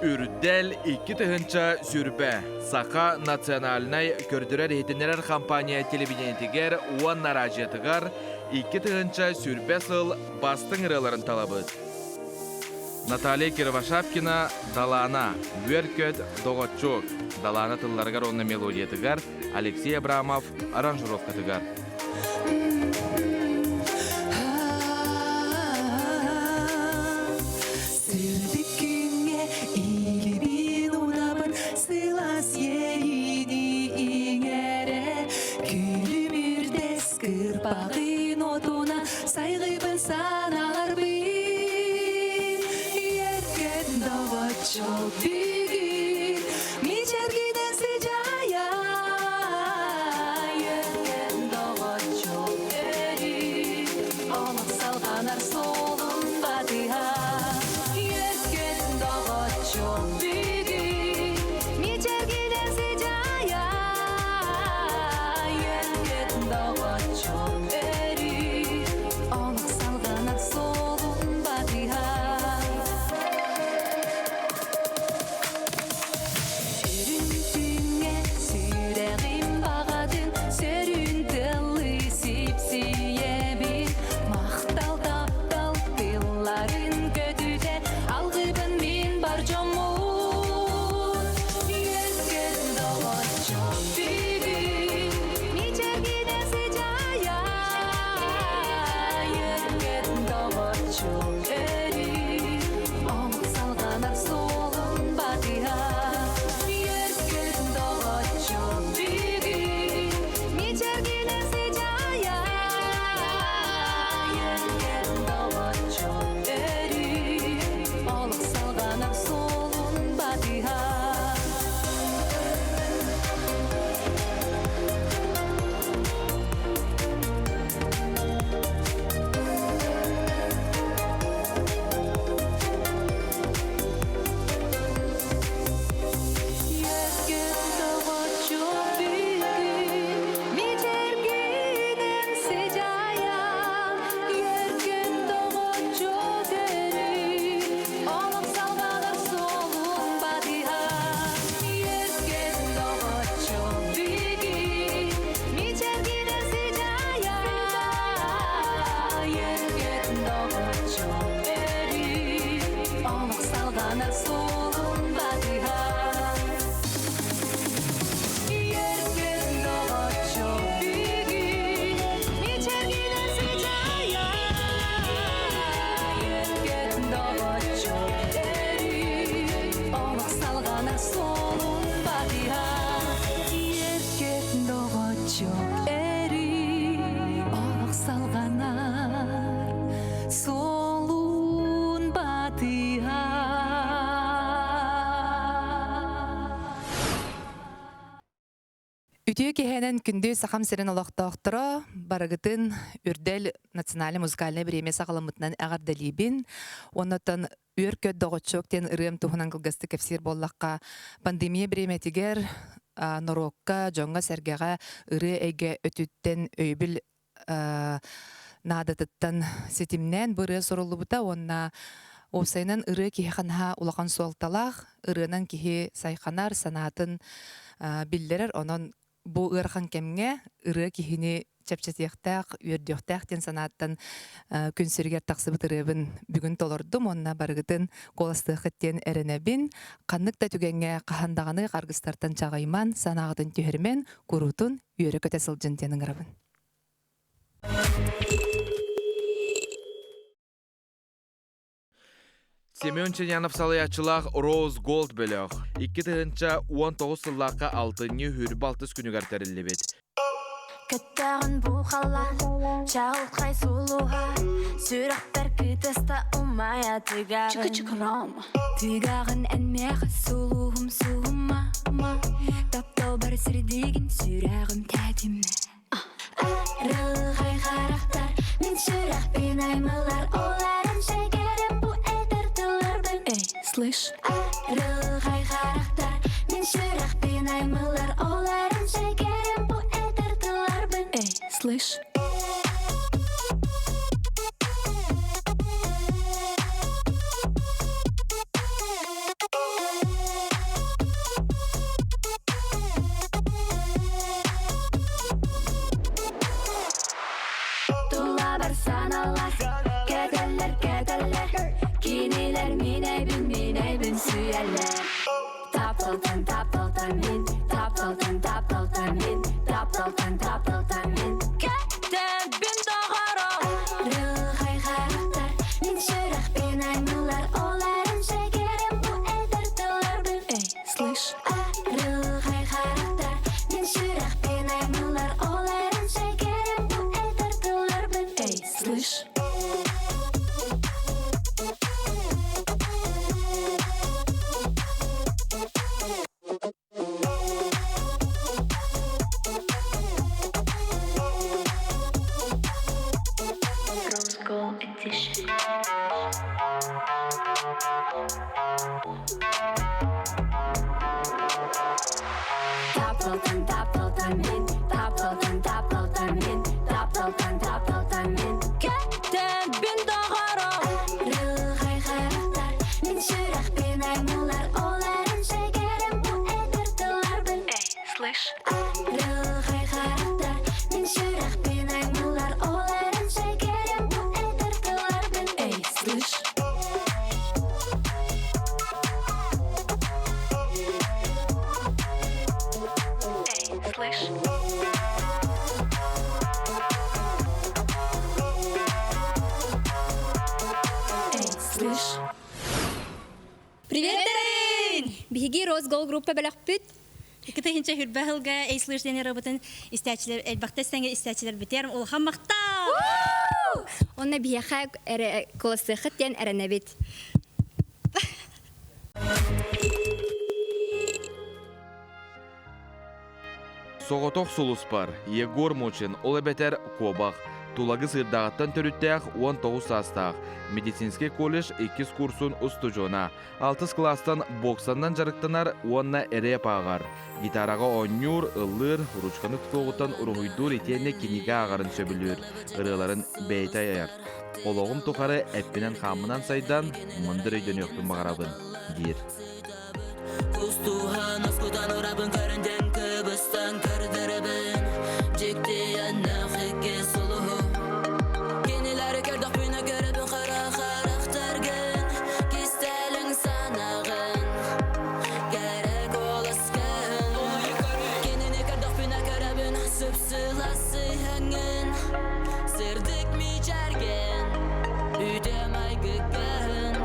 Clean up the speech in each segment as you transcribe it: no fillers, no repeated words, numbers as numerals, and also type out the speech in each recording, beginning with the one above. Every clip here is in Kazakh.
Үрдел 2 тыгынча сүрбе. Саха национальнай көрдірер етінерер компания телевидениетігер уан наражетігар 2 тыгынча сүрбе сыл бастың ырыларын талабыд. Наталья Кировашапкина «Далана», «Бөркөт», «Доғотчук», «Далана» тылларғар онна мелодиятығар, Алексей Абрамов аранжировкатығар. Үтіе кехенен күнді сақам сирен олақтақтыра барығытын үрдел национальный музыкальный бреме сақаламытынан әғардалибін. Онытын өркөт доғытшоқтен ұрым тұхынан қылғысты кәпсер боллаққа пандемия бреметігер нұрокка, жоңға сәргеға ұры әйге өтіттен өйбіл надатыттан сетімнен бұры сұрылы бұта, онна осайынан ұры кеханға улақан суалталақ, ұрынан кехе сайқанар санатын білдерер, онын Бу ырхан кемге ыры кихини чапчатыяқтақ, үйердіяқтақтен санаттан күнсергер тақсыбы тұрыбын бүгін толырдым, онына барғытын қоластықыттен әрінәбін, қаннықта түгенге қахандағаны қарғыстартан чағайман, санағытын түйірмен, күрутын үйері көтесіл жынтенің ұрабын. Семен Ченянов салаячылақ Роуз Голд бөліғ. 2-19 сыллаққа 6-ні хүрбалтыз күнігер тәрілі бет. Көттағын бұқала, чағылтқай сұлуға, сүрақтар күтіста ұмая тігағын. Чықы-чықырам. Тігағын әнмеғі сұлуғым сұлыма, таптау бар сүрдеген сүрағым тәдімі. Әрілғай қарақтар, мен сүрақ бен аймылар, оларын шәкерім бұ әдір слышь. Рылгай характар, мен шүрәк бинаймылар, оларын шәкерем бу әтәртілар бін. Эй, слышь. Тула бар саналар, кәдәлләр, кинелер минәйбін сүйәлләр. Тапталтан мин, тапталтан мин. Кәттән бин дағара. Рылгай характар, мен шүрәк бинаймылар, оларын шәкерем бу әтәртілар бін. Эй, слышь. Рылгай характар, мен шүрәк бинаймылар, оларын шәкерем бу әтәртілар бін. Эй, слышь. Тапталтан мин. Кәттән бин дағара. Рылгай характар, мен шүрәк бинаймылар, оларын шәкерем бу әтәртілар бін. Эй, слышь. Рылгай характар, мен шүрәк бинаймылар, оларын шәкерем бу әтәртілар бін. Эй, слышь. Привет, Дарин! Биги Росгол группа беләкпит. Икете хинче хүрбәһелгә эйслеш дене роботын истәчләр элбәктәсәңгә истәчләр битәр ул хаммакта. Онна бияха классы хыттен әрәнәбит. Соғотоқ сулуспар, Егор Мочин, ол әбәтер Кобақ. Тулагы сырдағаттан төріттәқ 19 састақ. Медицинский колледж 2 курсын ұстыжона. 6 класстан боксандан жарықтанар онна әрі пағар. Гитараға оннюр, ылыр, ручканы тұтоғыттан ұрғыйдур етенне кенеге ағарын сөбілер. Үріларын бәйті аяр. Олығым тұқары әппінен қамынан сайдан мұндыр өйден өқтің мағарабын. Дер. Kustuhan askudan orabın karından kıbıstan kırdırabın Cikdiyen nahike suluhu Kenileri kerdak bina görabın kara karaktergin Kistelin sanağın Gerek olasken Kenini kerdak bina görabın Hasıp sılası hangin Sırdık mi çergen Üdemay gıgın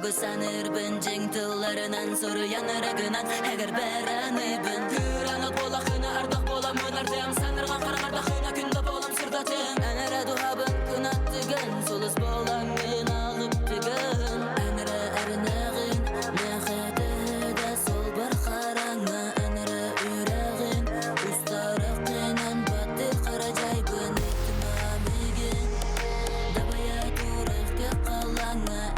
Sanır ben cengtillarından soru yanaragınan Eğer beranı ben Güranat bolakına ardak bolam önerdem Sanırgan karanardakına künde bolam sırdatım Enere duhabın kınattıgın Solus bolam ağıp tıgın Enere ernağın Mehede de sol bar karanga Enere üreğin Ustarak kınan batı karacaybın İttimamigin Dabaya turıqke kalanga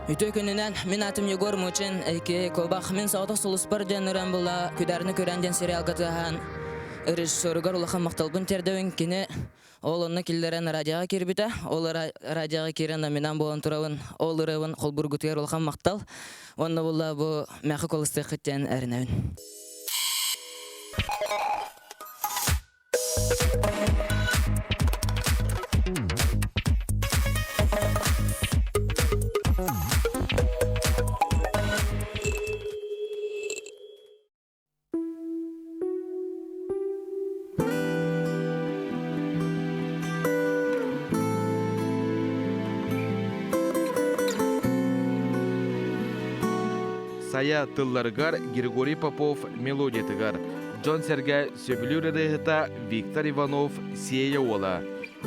Үтө күнүнен мен атым Егор Мочин, эйке кобах мен саудак сулуспар жаныран була күдәрне көрәнден сериалга тыган. Режиссергар улахан макталбын тердәвен кине ол онны киллерен радиога кирбите, ол радиога кирен менен болон турабын, ол ырыбын колбургутер улахан мактал. Онны була бу мәхи колыстыктен әрнәвен. Сая тылларгар Григорий Попов мелодиятыгар, Джон Серге сөбілюрерігіта Виктор Иванов сея ола.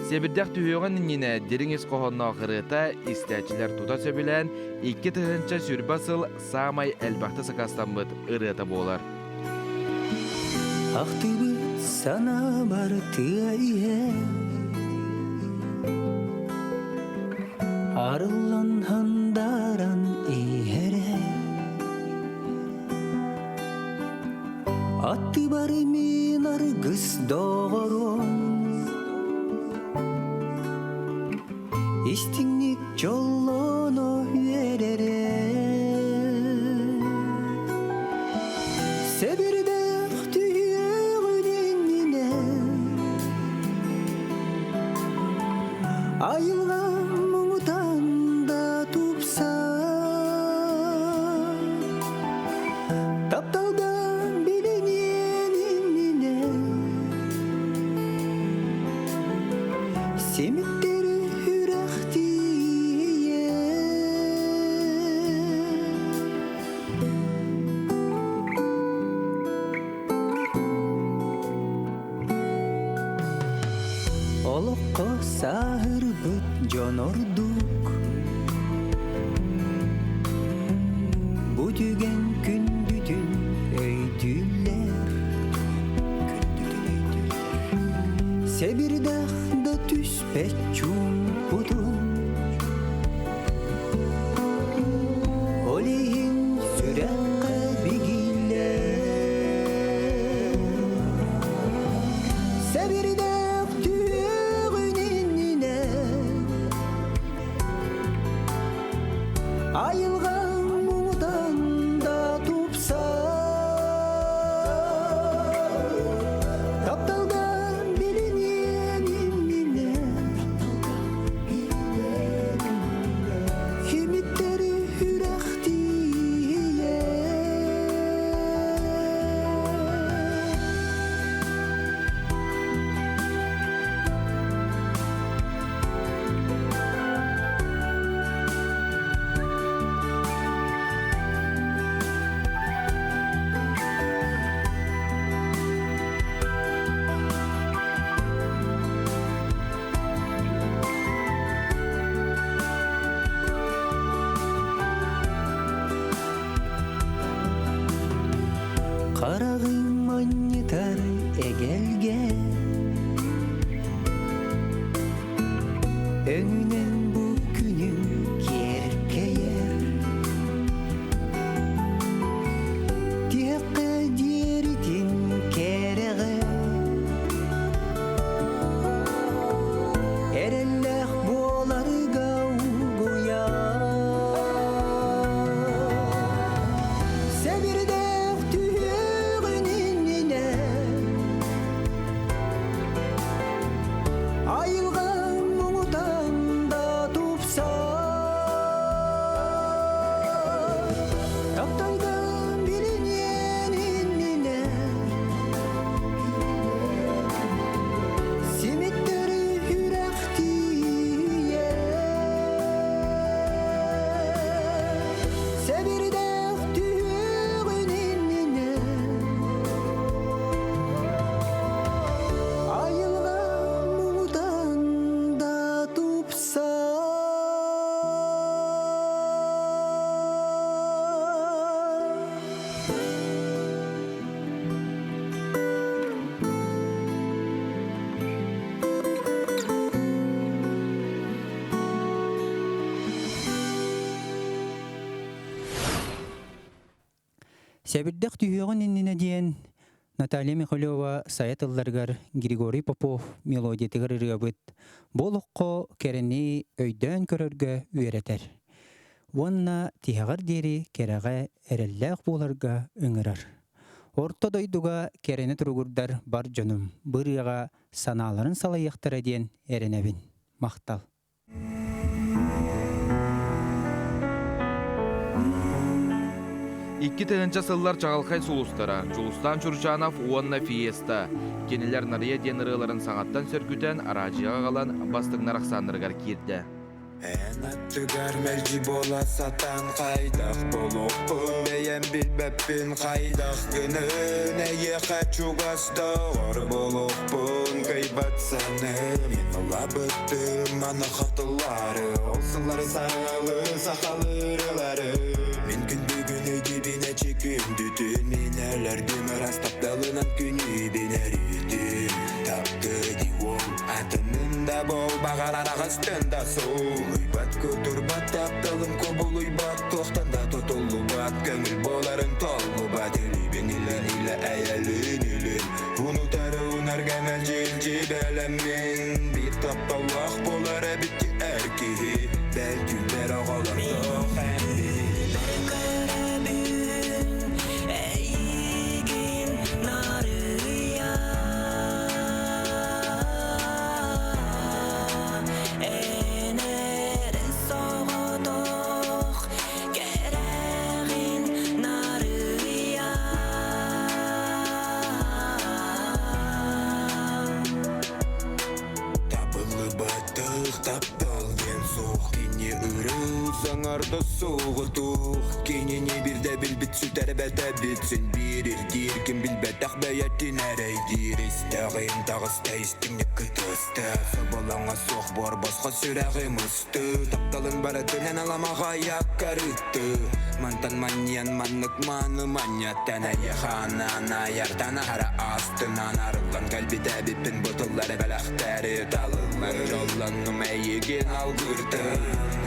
Себірдәк түйеған ніне деріңіз қоғанна қырыта истәчілер тута сөбілен 2 тығынша сүрбасыл самай әлбақты сақастан бұд ұрыта болар. Ақтыбы сана бар түйе арылан хандаран иере Атты бар мен аргыс доғырын Истіңнік жолыны ерере Себірдік түйеғініне Айылған мұңытан да тупса Тапталған Семеттері үрәқтие Олыққа сағыр бұт жонордук Бұтүген күн бүтін өйдүлер Себірдақ да түспет чумпудун Олейін сүрәққа бігілер Себірдақ түйеғініне Айылған мұңдан да тупса Тапталған Химиттері үрәқтие Қарағым манитар әгелге Өңінен бұл күнім керкейер Текке дерітін кереғі Әрелләқ болар гау бұя Себірдәқ түйеғініне Айылған мұңытан да Сәбірдәк түйеғін инніне дейін Наталья Михайлова Саятылларгар Григорий Попов мелодиятығыр ырғабыт. Бұл ұққо кәріні өйден көрерге үйеретер. Онна тиғағыр дері кәріға әрелләқ боларға үңірар. Орта дойдуға кәріні тұрғырдар бар жөнім. Бұрыға саналарын салайықтыра дейін әрінәбін. Мақтал. 2-тігінші сыллар чағалқай сұлыстара, Жулустан Чурчанов Уонна Фиеста. Кенелер нария денірілерін саңаттан сөркүтен аражыға қалан бастығнар ақсандырғар керді. Әнаттығар мәлжі бола сатан қайдақ болуқпын бәйен білбәппін қайдақ күнін әйе қачуғасты ғор болуқпын қайбатсаны мен ұла бүттім ана қатылары олсылар сағалы сақалырылары мен күндігіні дебіне чекім дүтін мен әлер демір астапталынан күні бенер үйдім тапты диуол атынында бол бағарар ағыстында сол Уйбат көтірбат тапталым көбіл уйбат тоқтанда тұтылу бат көңіл боларын толу бат Элибен илі әйәлін үлін Унутары унарға мәлжел жебәләмен Bir тапталақ болар әбіттен әркеге Бәлкіл бәр ағалар соқ әмбе Саңарды соғытуқ Кенене бірді білбіт сүтәрі бәлті бітсін Бірір деркін білбәт ақбәйәттен әрәйдер Істәғын тағыста істіңні күтісті Сабалаңа соқ бар басқа сүрәғым ұсты Тапталын барытынен аламаға яқ карытты Мантан маньян маннық маны маньяттан Әйе ханан аяртан ара астынан Арылған кәлбет әбіппін бұтылары бәләқтәрі Талылар жолланым әйеген алғырды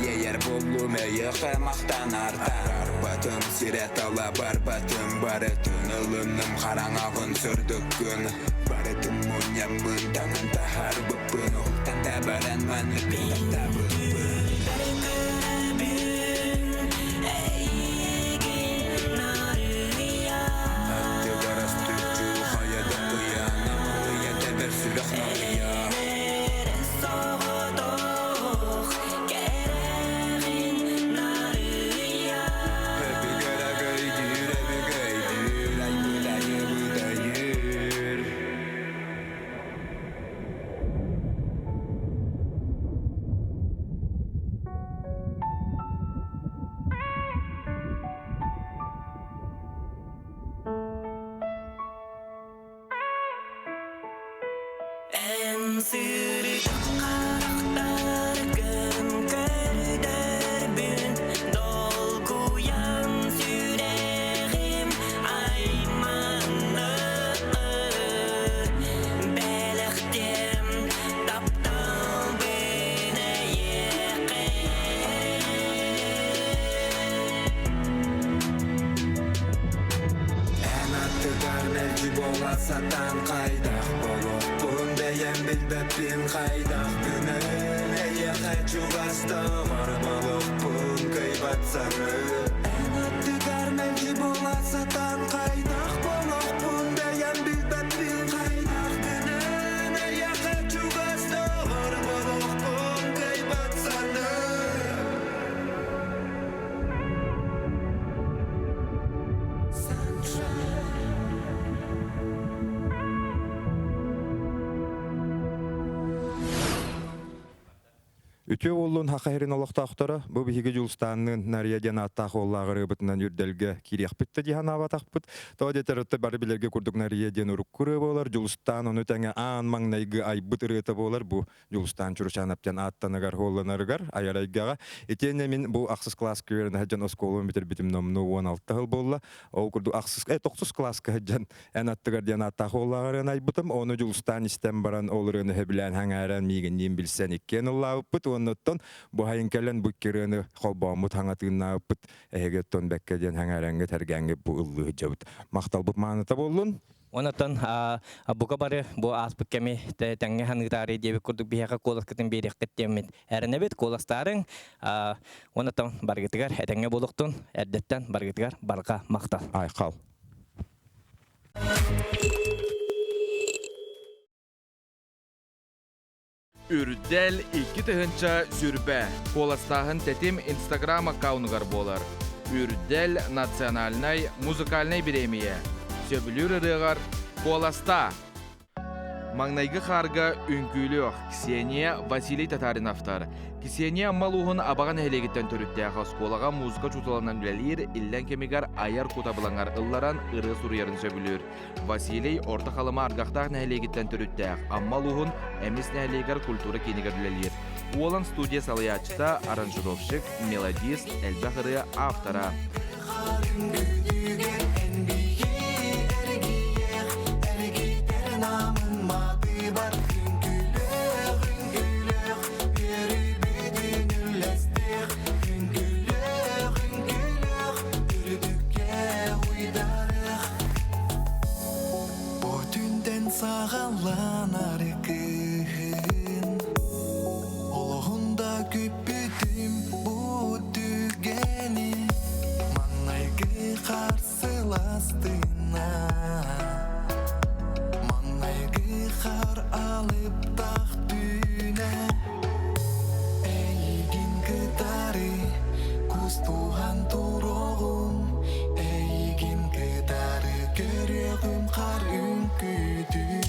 Ейер болу мәйіқі мақтан артар Арбатым сирет ала барбатым Барытын ұлыным қараңағын сүрдік күн Барытым мұнямын таңын тахар бұппын Оқтан да баран маны пиятта бұппын Сатан қайдақ болуқпын бәйен білбәппен қайдақ күнін Әйе қачу басты ғар болуқпын қайбатсаны Әнаттығар мәлжі бола сатан қайдақ болуқпын бәйен білбәппен қайдақ күнін Әйе қачу басты ғар болуқпын қайбатсаны Үтө оллун хақайрын олықтақтары бұл бігі Жулстанның нария ден аттақ оллағыры бұтынан үрдәлгі кирияқпытты дейін аватақпыт. Тоғы детерітті бары білерге күрдік нария ден ұрыққыры болар. Жулстан оны тәңе аң маңнайғы айбыт ұрыты болар. Бұл Жулстан чұрышанаптен аттанығар олынарығар айарайғаға. Етене мен бұл ақсыз класс көрін әджан осколын бітір бітім номны 16 ғыл болла. Ол күрді 9 класс әджан ән аттығар ден аттақ оллағырын айбытым. Оны Жулстан істен баран олырыны хөбілән хаңаран мейгінден білсен еккен оллауыппыт. онноттон бу хайын келен бу кирени холбомут хаңатыыннааппыт эхегеттон беккеден хаңараңга тергенге бу ыллыы жабыт макталбыт мааныта болдун. Онотон бука бары бу аспык кеми тәңге ханытары дебе курдук бияка коласкытын берек кеттемит. Әрнебет коластарын онотон баргытыгар әтәңге болуктун әрдеттен баргытыгар барга мактал. Ай кал. Үрдел 2 тыгынча сүрбә. Коластагын тетим Instagram аккаунугар болар. Үрдел национальный музыкальный премия. Сөбүлүр ырыгар Коласта. Маңнайгы харга үңкүлүк Ксения Василий Татариновтар. Ксения малуғын абаған әлегіттен төріттәғі осколаға музыка чуталанан үлелер иллән кемегар аяр кутабылаңар ылларан ыры сурьерін сөбілір. Василий орта қалыма арғақтағын әлегіттен төріттәғ, аммалуғын әміс нәлегар культура кенегар үлелер. Олан студия салаячыта аранжировщик, мелодист, әлбәғыры автора. Sağalanар kın Oluğunda küpütüm bu dügeni Mannaygı karşılastığına Mannaygı kar alıp tahtüne Eygin gıdarı kustuhan turuğum Eygin gıdarı görüğüm kar ünküdüm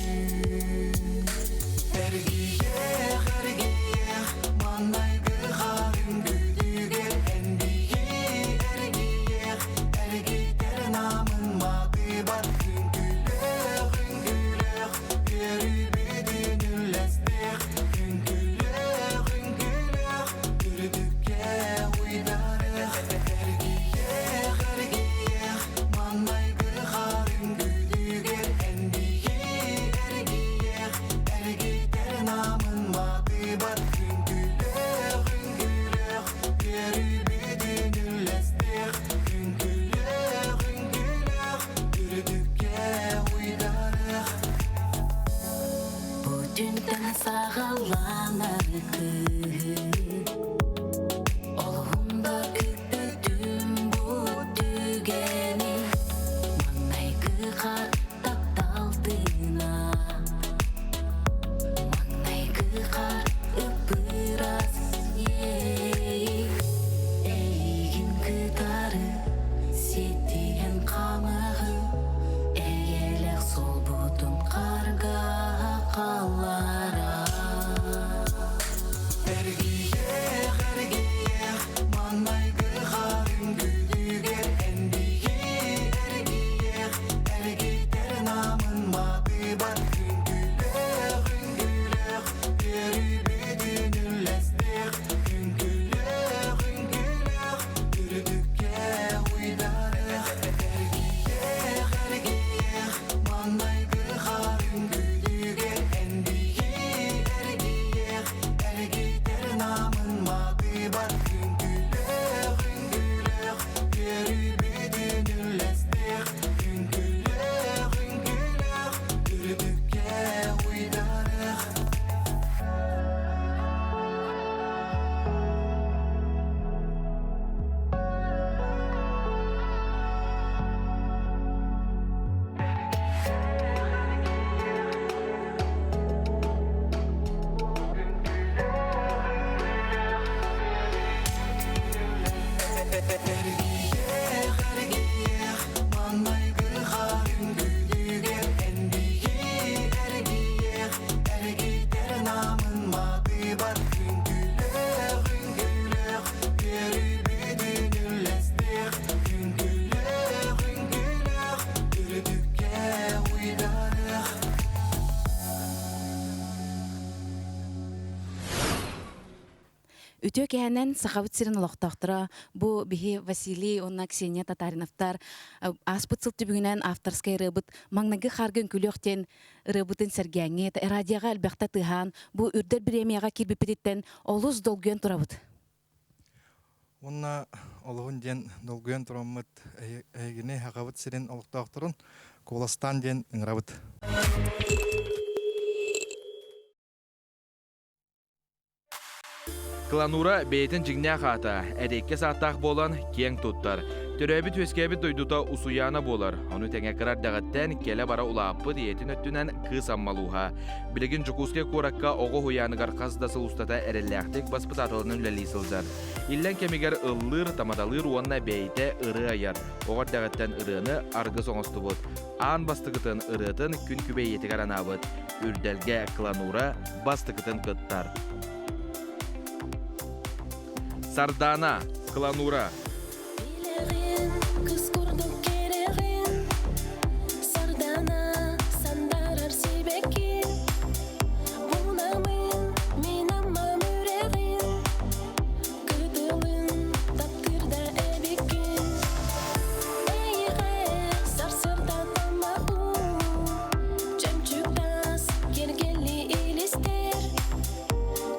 Үтө кәһәнән сахабыт сирен олохтоохтора бу биһи Василий онна Ксения Татариновтар аспыт сылты бүгүнен авторская рыбыт маңнагы харгын күлөктен рыбытын сергәңе радиога албакта тыхан бу үрдер премияга кирбипитен олус долгөн турабыт. Онна олығын ден долгуен тұрамыд әйгіне хағабыт сирен олықтақтырын Коластан ден ыңырабыт. Кланура бейтін жигне хата, әдекке саттақ болан кең туттар. Төрөбіт өскебіт дойдута усуяна болар. Оны тәңе қырар дағыттен келе бара улаппы диетін өттінен қыз аммалуға. Білігін жүкуске коракка оғы хуяныгар қаздасыл устата әрелләқтік баспыт атылының ләли сылдар. Иллен кемигер ыллыр, тамадалыр уанна бейте ыры аяр. Оғар дағыттен ырыны арғы соңысты бұд. Ан бастығытын ырытын күн күбей етігар анабыд. Үрдәлге Кланура бастығытын кыттар. Сардана, Кланура. Кыз курдук керегин Сардана сандарар себекин Бунамын мен аммам үрегин Кыдылын таптырда эбекин Эйге сарсырда тамаху Чөмчүк тас кергелли илистер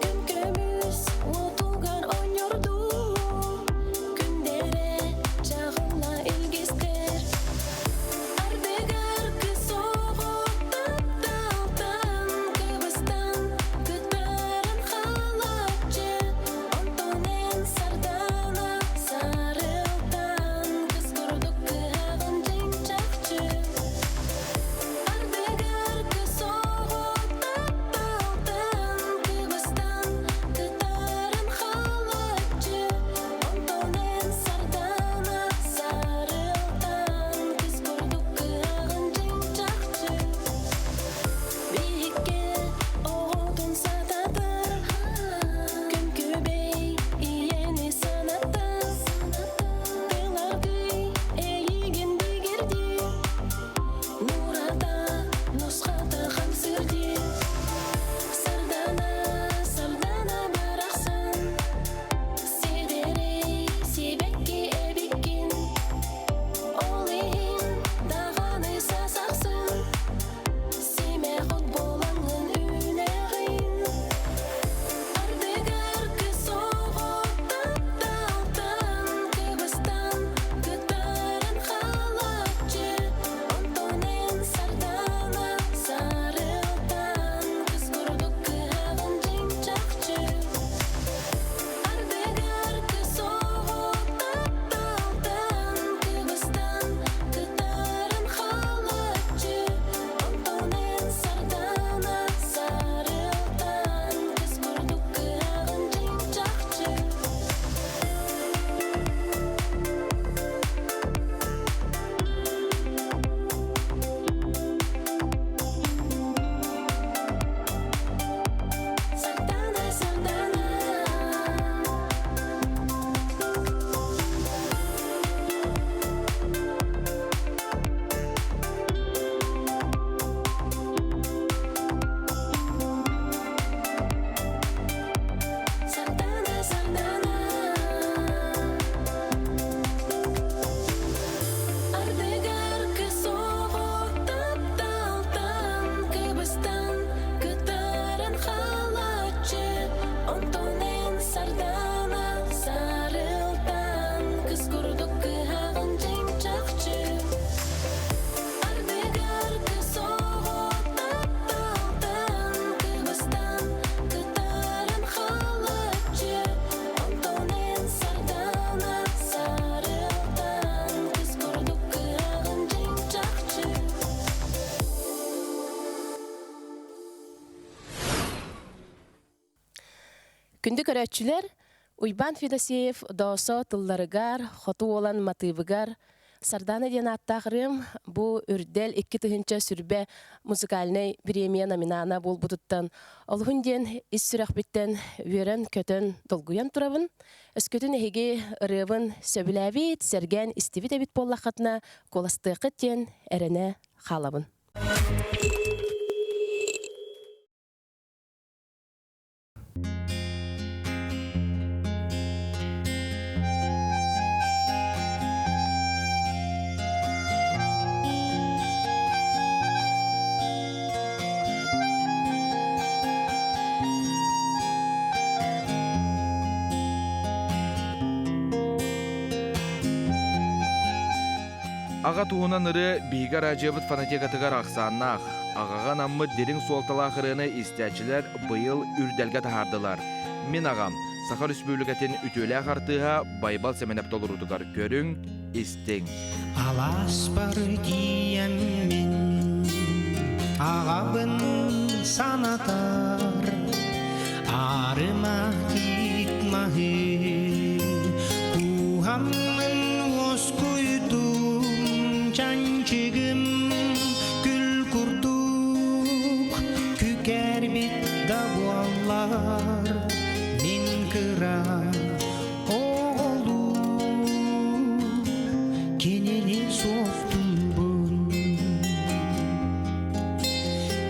Күмкөмүз отулган ойнорду Күндере чағынла илгестер Ардыгар кыз оғып тапталтан Кыбыстан күттарын халатчы Онтонен сардана сарылтан Кыз күрдік кығағын жеңчақчы Ардыгар кыз оғып тапталтан Кыбыстан күттарын халатчы Онтонен сардана сарылтан Кыз күрдік кығағын жеңчақчы Бейікке оғылдың сататыр Күн көбей иені санаттыз Тылар күй әйеген бігерді Нұрата нұсқата қамсырды Сардана, сардана барақсан Седерей себекке әбеккен Ол ең дағаны сасақсын Семе құт болаңын үнәғин Ардыгар кыз оғып тапталтан Кыбыстан күттарын халатчы Онтонен сардана сарылтан Кыз күрдік кығағын жеңчақчы Ардыгар кыз оғып тапталтан Кыбыстан күттарын халатчы Онтонен сардана сарылтан Кыз күрдік кығағын жеңчақчы Сардана, сардана Сардана, сардана Ардыгар кыз оғып тапталтан Кыбыстан күттарын халатчы Онтонен сардана сарылтан Кыз күрдік кығағын жеңчақчы Ардыгар кыз оғып тапталтан Кыбыстан күттарын халатчы Онтонен сардана сарылтан Кыз күрдік кығағын жеңчақчы Күнді көрәтчілер, Уйбан Федосеев доосо тылларыгар, хоту olan матыбыгар, Сардана ден аттағырым бу үрдел 2 тыгынча сүрбе музыкальный премия номинана бол бутуттан. Олғын ден ис сүрәқбіттен верен көтін долгуян турабын. Өскөтін әйге ырыбын сөбіләвит, серген истивит әбит боллақатына коластықы тен әріне қалабын. Аға туғынан ыры бейгі радиобыт фанатикатыгар ақсаннақ. Ағаған аммы дерің суалталақ ырыны истячилер бұйыл үрдәлге тахардылар. Мен ағам, Сахар Республикатын үтөлі ағартыға байбал семенеп толырудығар көрің, істің. Алас бар дием мен, ағабын санатар, арыма тикмахы, кухамын ос куйдум, чанчыгым күл курдук, күкер бит дабуаллар, мен кыра оғолу, кенені соқтубун.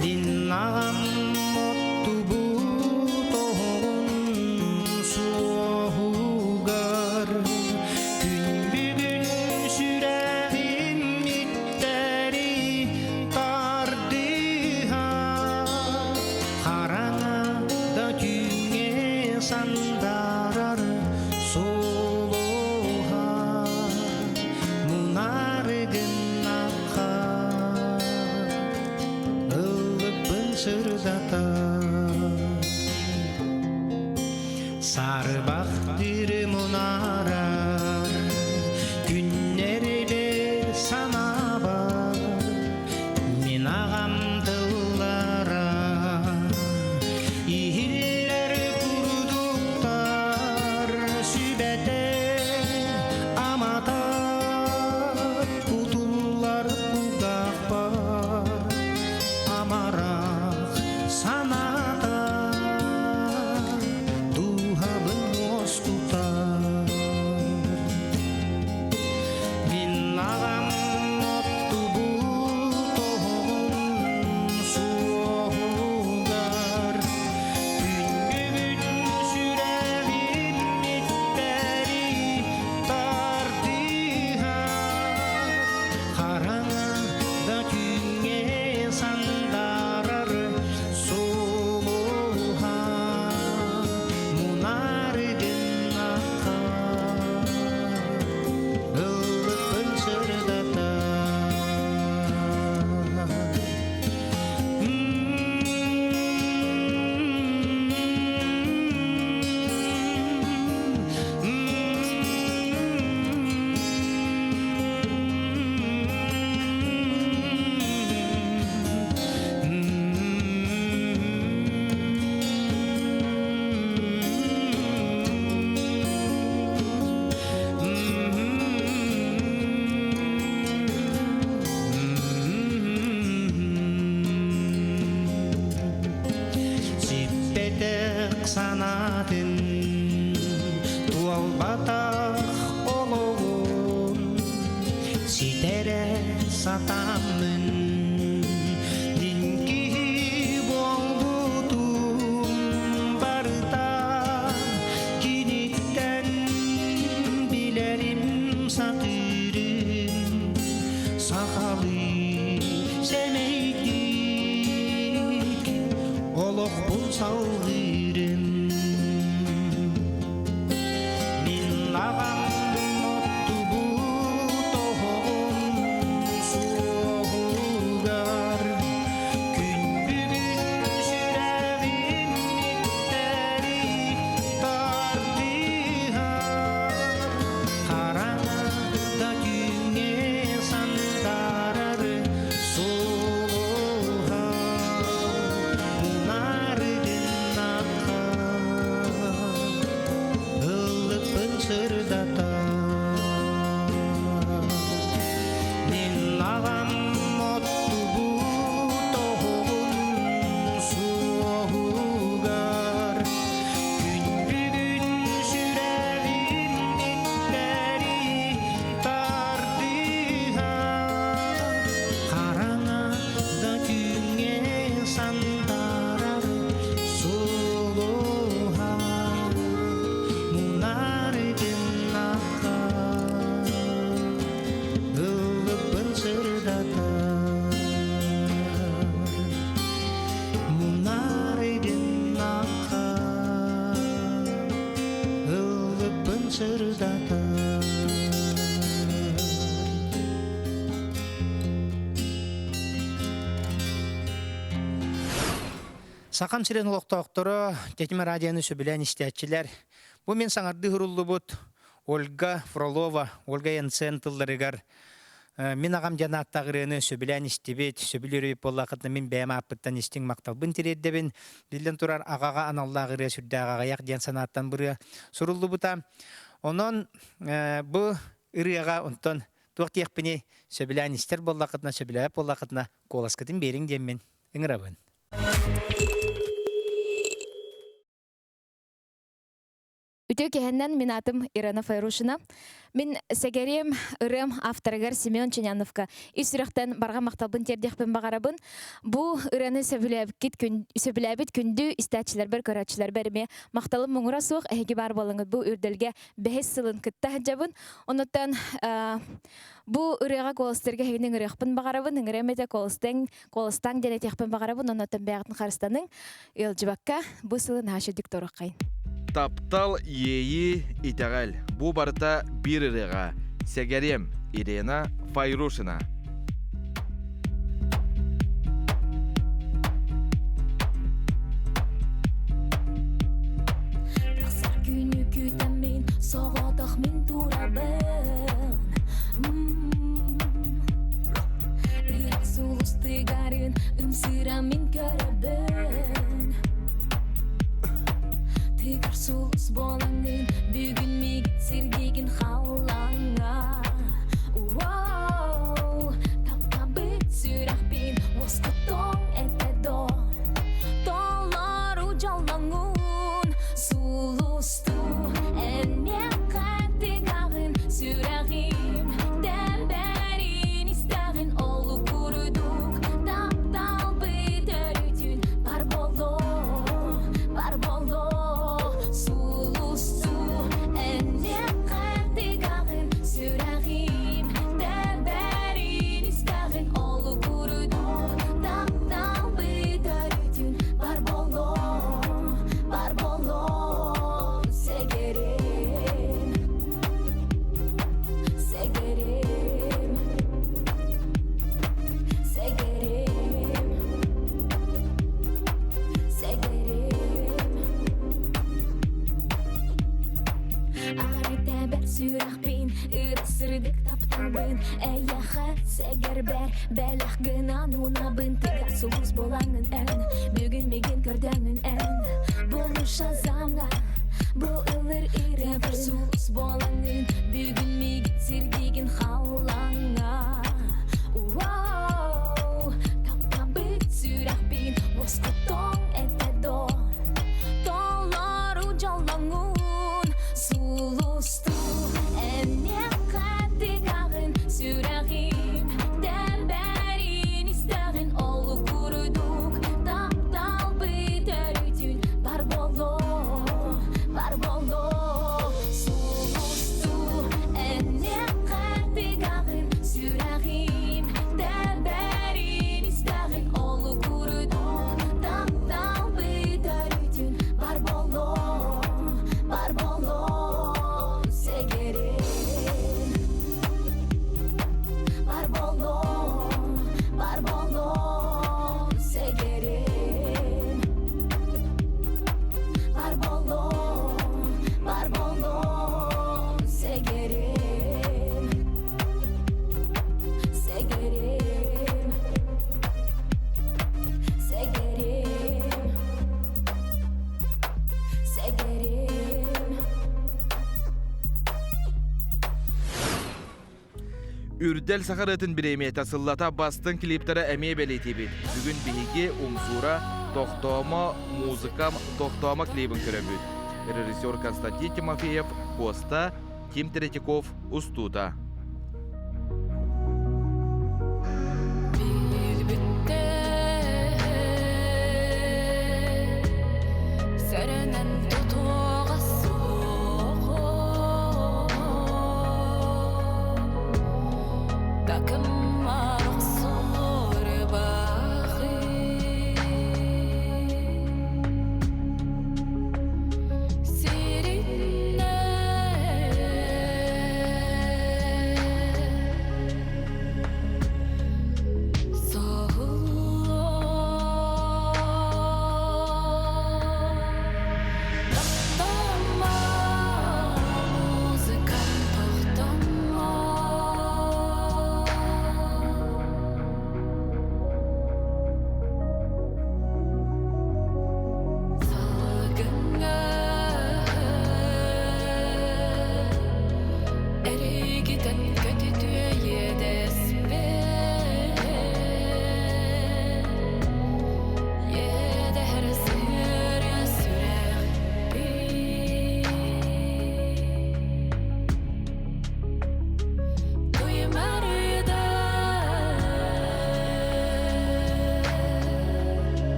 Мен ағам оттубу тоғын соғугар, күн бүгін сүрәғім иттәри тардыға, қараңа да түңе сандарар солуға, мұнарыгын аққа ылыппын сырдата. Сарбақ дүрі мұнарар, күннерді санабар, мен ағам тыллара, ихиллер күрдуктар, сүбәте аматар, кутуллар кугақпар, амарақ саната, тухабын ос тутар. Мен ағам оттубу тоғын суығугар, күн сүрәғім иттәри тардыға, қараңа да түңе сандарар солуға, мұнарыгын аққа ылыппын сырдата. Сиппетек санатын туал батақ олуын, ситере сатамын динки болбутум барыта, киниттен билерим сатырым, сақалы семейтик олық бұл салғырым. Мен ағам оттубу тоғын суығугар, күн бүгін сүрәғім иттәри тардыға, қараңа да түңе сандарар солуға, мұнарыгын аққа ылыппын сырдата. Мен ағам оттубу тоғын суығугар, күн бүгін сүрәғім иттәри тардыға, қараңа да түңе сандарар солуға, мұнарыгын аққа ылыппын сырдата. Мұнарыгын аққа ылыппын сырдата. Сақан сирен олықтауқтары Тетима радионы сөбілен істәтчілер. Бұл мен саңарды хұрулы бұд Ольга Фролова, Ольга Янсен тылдарыгар. Мен ағам жанаттағырыны сөбілен істебет, сөбілері болақытны мен бәйім апыттан істің мақталбын тереддебін. Білден тұрар ағаға аналлағыры сүрді ағағаяқ ден санаттан бұры сұрулы бұта. Онын бұл ұрыға ұнтын туақтияқпіне сөбілен істер болақытна, сөбілер болақытна қоласкытын берің деммен үңірабын. Үтө кехеннен мен атым Ирана Файрушина. Мен сәгерем ырым авторыгар Семен Ченяновка. Исүректен барға мақталбын тердекпен бағарабын. Бұ ыраны сөбіләбіт күнді істәтчілер бір көрәтчілер бәріме мақталым мұңыра суық әйге бар болыңыз. Бұ үрділге бәхес сылын күтті әджабын. Оныттан бұ ырыға колыстерге әйгінің ырықпын бағарабын. Үңіремете колыстан денетекпен бағарабын. Оныттан бәғатын қарыстаның елжібаққа бұ сылын ашы дикторық қайын. Таптал ейі итағал. Бұ барыта бір ырыға. Сәгерем Ирена Файрушина. Тақсар күні күтәмен, соғадақ мен турабын. Ирак сұлысты ғарын, үмсіра мен көрібін. Тегар сұлыс болаңын, бүгін мегіт сергеген қалаңа. Тапқа біт сүрақпен, осқа тоң әтәдо. Толару жалаңын, сұлысты әне қаттығағын сүрағым. Дәбәрін істағын олы күрдік, таптал біт өрітін бар болу. Сүрақпен ұрысырдық тапталбын. Әйяқат сәгер бәр бәліқ гынан унабын. Тегар сұлыс болаңын ән, бүгін меген көрдіңін ән. Бұл шазамға, бұл ылыр ирәбір сұлыс болаңын. Бүгін меген сергеген қалаңа. Тапқа біт сүрақпен, осқа тоң әтәдо. Толару жалаңын, сұлысты әне қаттығағын сүрағым. Дәбәрін істағын олы күрдік, таптал біт өрітін бар болу. Сұлысты әне қаттығағын сүрағым. Дәбәрін істағын олы күрдік, таптал біт өрітін бар болу. Үрдел сақарытын біреме тасыллата бастың клиптері әме бәлеті бет. Бүгін бейге умсура тоқтома музыкам тоқтома клибін көрі. Режиссер Константин Тимофеев, Коста, Тим Теретиков, Устута.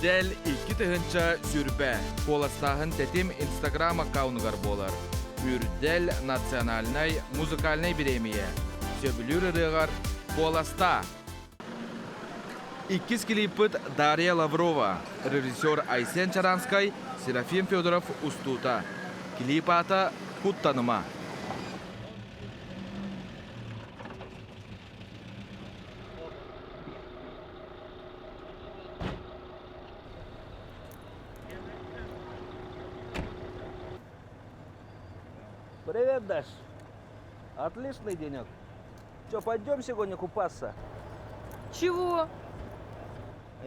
Үрдел 2 тыгынча сүрбе. Коластағын тетим Instagram аккаунығар болар. Үрдел национальный музыкальный премия. Сөбілер ырығар Коласта. Иккис клиппыт Дарья Лаврова, режиссер Айсен Чаранскай, Серафим Федоров устута. Клип аты «Кут таныма». Привет, Даш. Отличный денек. Че, пойдем сегодня купаться? Чего?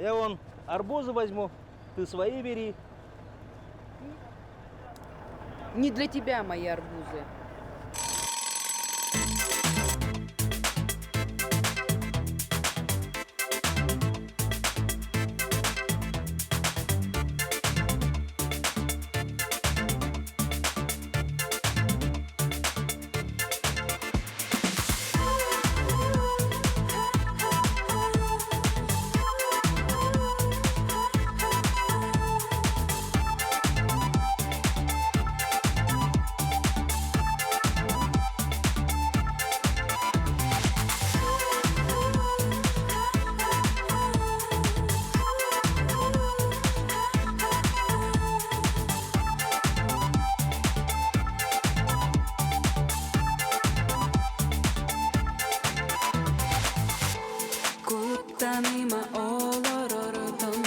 Я вон арбузы возьму, ты свои бери. Не для тебя мои арбузы. Tanıma olur oradan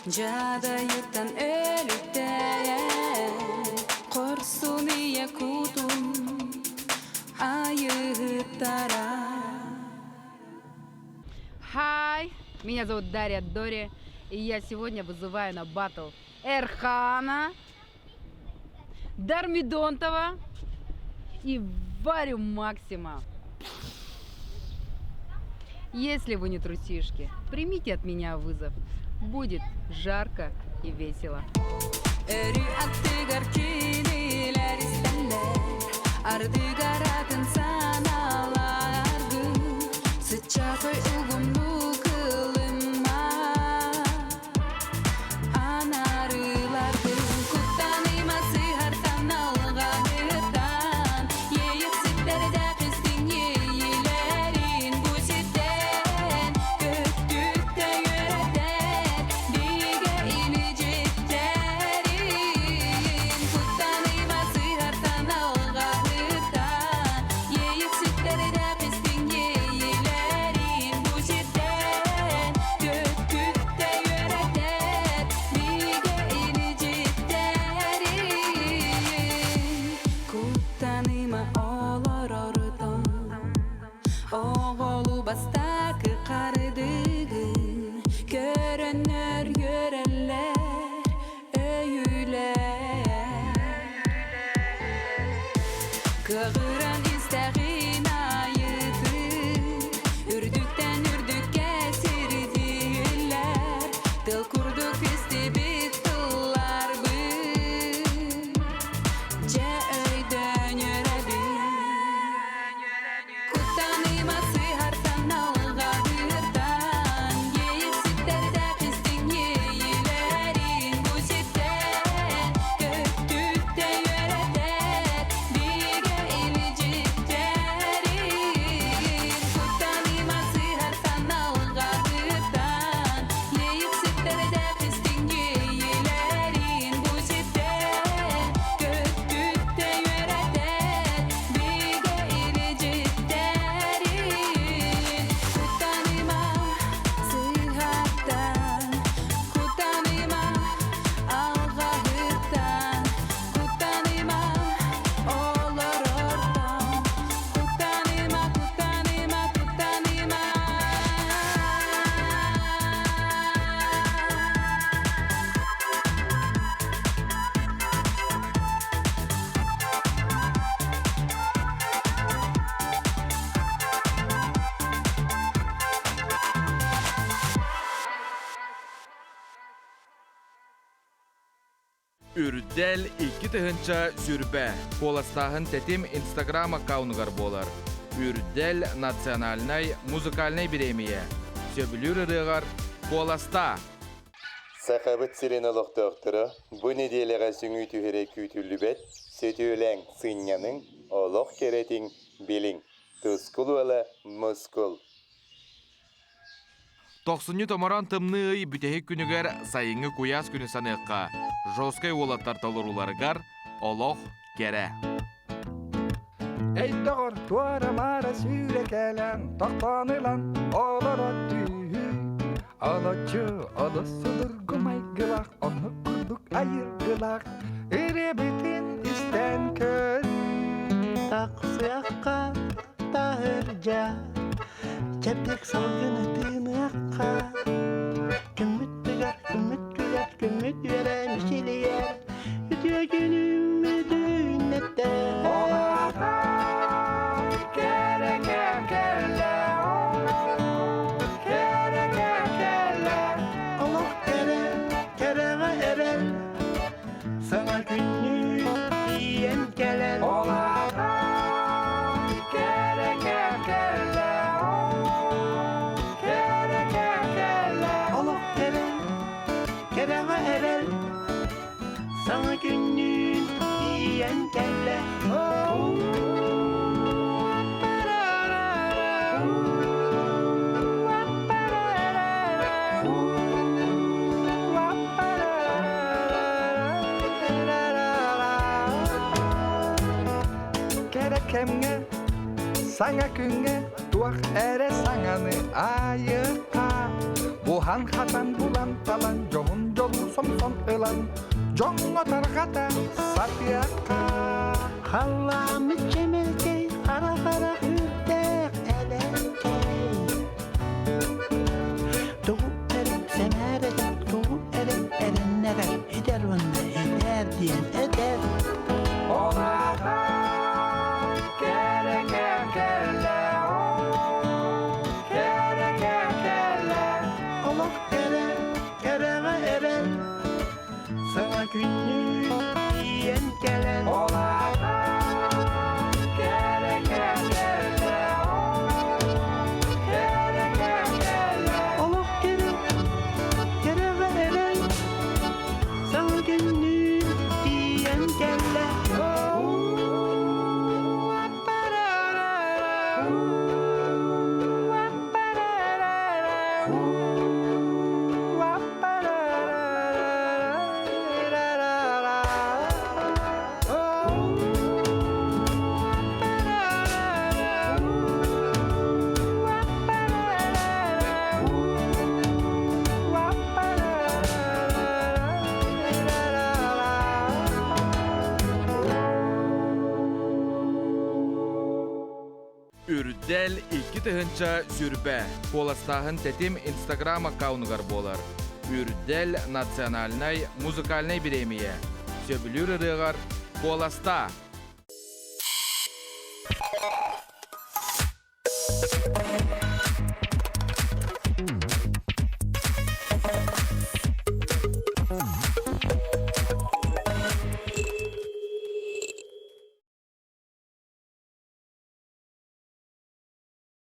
Cadayıktan ölüden Korsun yakutun Ayıhtara. Хай, меня зовут Дарья Дори, и я сегодня вызываю на баттл Эрхана, Дармидонтова и Варю Максима. Если вы не трусишки, примите от меня вызов. Будет жарко и весело. Kıran isteğin ayıtı Ürdükten ürdükке sirdiler Dil kurduk istibit tıllar bu Ce öyden yörebil Kutanıma sıhartan alğahırdan Yeyip sitlerde kızdın yeyilerin Bu sitten göktükte yöreter Bige iliciklerin Kutanıma sıhartan alğahırdan Yeyip sitlerde kızdın yeyilerin Bu sitten göktükte yöreter Bige iliciklerin Kutanıma sıhartan Kutanıma alğahırdan Kutanıma olur ortam Kutanıma, kutanıma, kutanıma Үрдел 2 тыгынча сүрбе. Коластағын тетим Instagram аккаунығар болар. Үрдел национальный музыкальный премия. Сөбілер ырығар Коласта. Сақабыт сиреналық доқтыры, bu неделеға сүңі түйірі күйтілі сөтілен сынyaның олық керетің білің. Тұскул өла мұскул. 90 томаран тымны бүтәхек күнігер сайыңы куяс күні саныққа. Жоскай олаттар талыруларығар олық кере. Эйттағыр туара мара сүйрекелен, тақтанылан олар өттүйі. Алачы алысыдыр гумайгылақ, оны күрдік айыргылақ, үребітін істен көр. Тақсыяққа тағыржа, чәптек салғын ұтыныққа. Күміт вере мішелер, үтігінім үдінеттер. Олата кереге келе, кереге келе. Олық кереге ерел, саңа күнні иен келер. Олата кереге келе, кереге келе. Олық kerege erel, sana günün iyen kelle. Kerekemge, sana künge, tuak ere sananı ayıka. Buhan hatan bulan talan, johun jolu somson ılan, jongo targata sapiyaka. Hallamı çemelkey, kara kara hürdek elenkey. Doğu erim semeredek, doğu erim erenlere eder onunla eder diyen eder. Olata kereke kelle, kereke kelle. Olak kerege erel, sana günlük iyen gelen. Olata kereke kelle, kereke kelle. Olak kerege erel, sana günlük iyen gelen. Үрдел 2 тыгынча сүрбе. Коластағын тетим Instagram аккаунығар болар. Үрдел национальный музыкальный премия. Сөбілер ырығар Коласта.